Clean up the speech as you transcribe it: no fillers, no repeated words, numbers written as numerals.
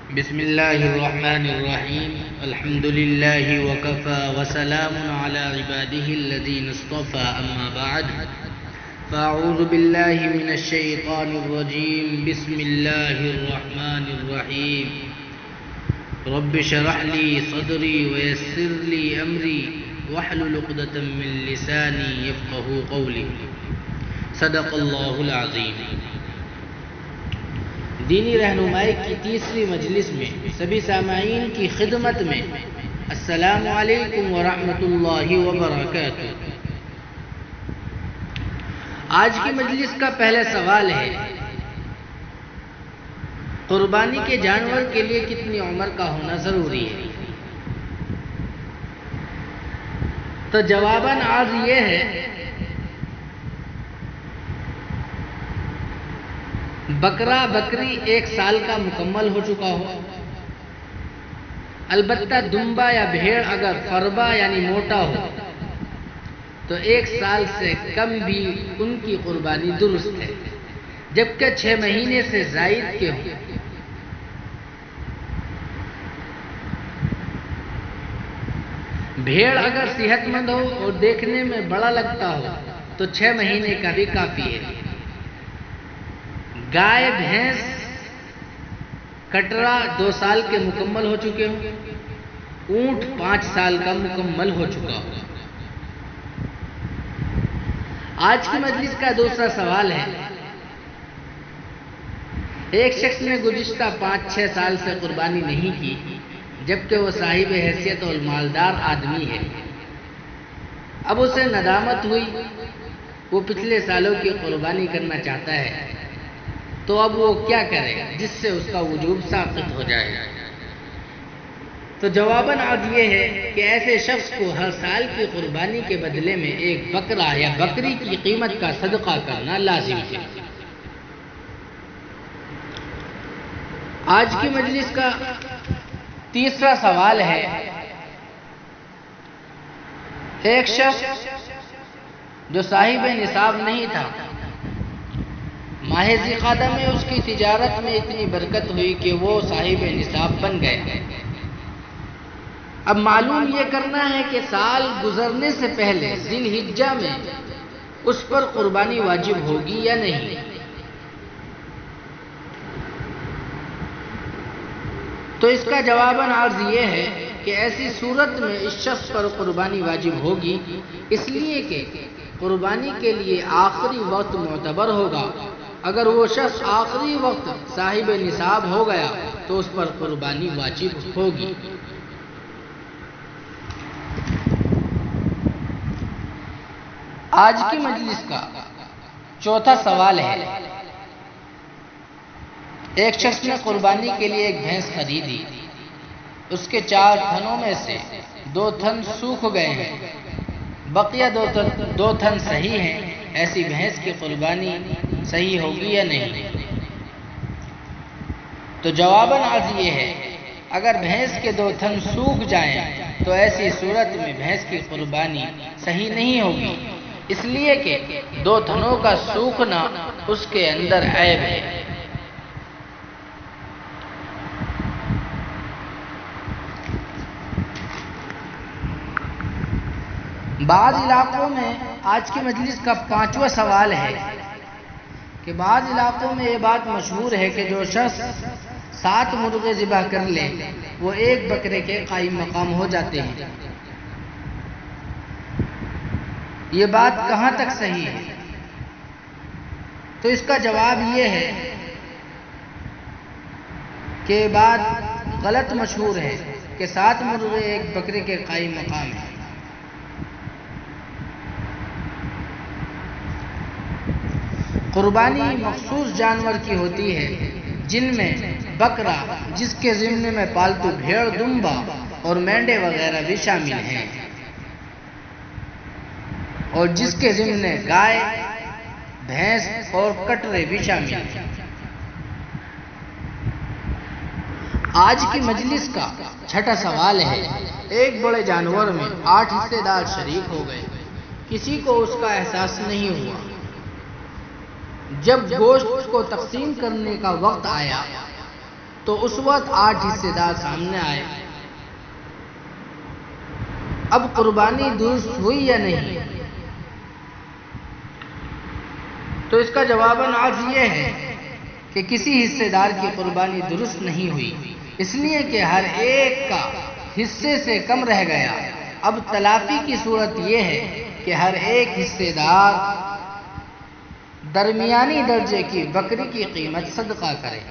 بسم الله الرحمن الرحيم. الحمد لله وكفى وسلام على عباده الذين اصطفى. أما بعد فأعوذ بالله من الشيطان الرجيم. بسم الله الرحمن الرحيم. رب اشرح لي صدري ويسر لي أمري واحلل عقدة من لساني يفقهوا قولي. صدق اللہ العظیم. دینی رہنمائی کی تیسری مجلس میں سبھی سامعین کی خدمت میں السلام علیکم ورحمۃ اللہ وبرکاتہ. آج کی مجلس کا پہلا سوال ہے، قربانی کے جانور کے لیے کتنی عمر کا ہونا ضروری ہے؟ تو جواباً عرض یہ ہے، بکرا بکری 1 سال کا مکمل ہو چکا ہو. البتہ دمبا یا بھیڑ اگر فربا یعنی موٹا ہو تو 1 سال سے کم بھی ان کی قربانی درست ہے، جبکہ 6 مہینے سے زائد کے ہوں. بھیڑ اگر صحت مند ہو اور دیکھنے میں بڑا لگتا ہو تو 6 مہینے کا بھی کافی ہے. گائے بھینس کٹرا 2 سال کے مکمل ہو چکے ہوں. اونٹ 5 سال کا مکمل ہو چکا ہو. آج کی مجلس کا دوسرا سوال ہے، ایک شخص نے گزشتہ 5-6 سال سے قربانی نہیں کی، جبکہ وہ صاحب حیثیت اور مالدار آدمی ہے. اب اسے ندامت ہوئی، وہ پچھلے سالوں کی قربانی کرنا چاہتا ہے، تو اب وہ کیا کرے جس سے اس کا وجوب ساقط ہو جائے؟ تو جواباً عرض یہ ہے کہ ایسے شخص کو ہر سال کی قربانی کے بدلے میں ایک بکرا یا بکری کی قیمت کا صدقہ کرنا لازم ہے. آج کی مجلس کا تیسرا سوال ہے، ایک شخص جو صاحب نصاب نہیں تھا، ماہ ذی القعدہ میں اس کی تجارت میں اتنی برکت ہوئی کہ وہ صاحب نصاب بن گئے. اب معلوم یہ کرنا ہے کہ سال گزرنے سے پہلے ذی الحجہ میں اس پر قربانی واجب ہوگی یا نہیں. تو اس کا جواباً عرض یہ ہے کہ ایسی صورت میں اس شخص پر قربانی واجب ہوگی، اس لیے کہ قربانی کے لیے آخری وقت معتبر ہوگا. اگر وہ شخص آخری وقت صاحب نصاب ہو گیا تو اس پر قربانی واجب ہوگی. آج کی مجلس کا چوتھا سوال ہے، ایک شخص نے قربانی کے لیے ایک بھینس خریدی. اس کے 4 تھنوں میں سے 2 تھن سوکھ گئے ہیں، بقیہ 2 تھن صحیح ہیں. ایسی بھینس کی قربانی صحیح ہوگی یا نہیں؟ تو جواباً عرض یہ ہے، اگر بھینس کے 2 تھن سوکھ جائیں تو ایسی صورت میں بھینس کی قربانی صحیح نہیں ہوگی، اس لیے کہ 2 تھنوں کا سوکھنا اس کے اندر عیب ہے. بعض علاقوں میں آج کی مجلس کا 5واں سوال ہے کہ بعض علاقوں میں یہ بات مشہور ہے کہ جو شخص 7 مرغے ذبح کر لے وہ 1 بکرے کے قائم مقام ہو جاتے ہیں. یہ بات کہاں تک صحیح ہے؟ تو اس کا جواب یہ ہے کہ بات غلط مشہور ہے کہ 7 مرغے 1 بکرے کے قائم مقام ہیں. قربانی مخصوص جانور کی ہوتی ہے، جن میں بکرا، جس کے ضمن میں پالتو بھیڑ، دمبا اور مینڈے وغیرہ بھی شامل ہیں، اور جس کے ضمن میں گائے، بھینس اور کٹرے بھی شامل ہیں. آج کی مجلس کا 6واں سوال ہے، ایک بڑے جانور میں 8 حصے دار شریک ہو گئے، کسی کو اس کا احساس نہیں ہوا. جب گوشت کو تقسیم کرنے کا وقت آیا تو اس وقت 8 حصے دار سامنے آئے، اب قربانی درست ہوئی یا نہیں؟ تو اس کا جواباً عرض یہ ہے کہ کسی حصے دار کی قربانی درست نہیں ہوئی، اس لیے کہ ہر ایک کا حصے سے کم رہ گیا۔ اب تلافی کی صورت یہ ہے کہ ہر ایک حصے دار درمیانی درجے کی بکری کی قیمت صدقہ کرے۔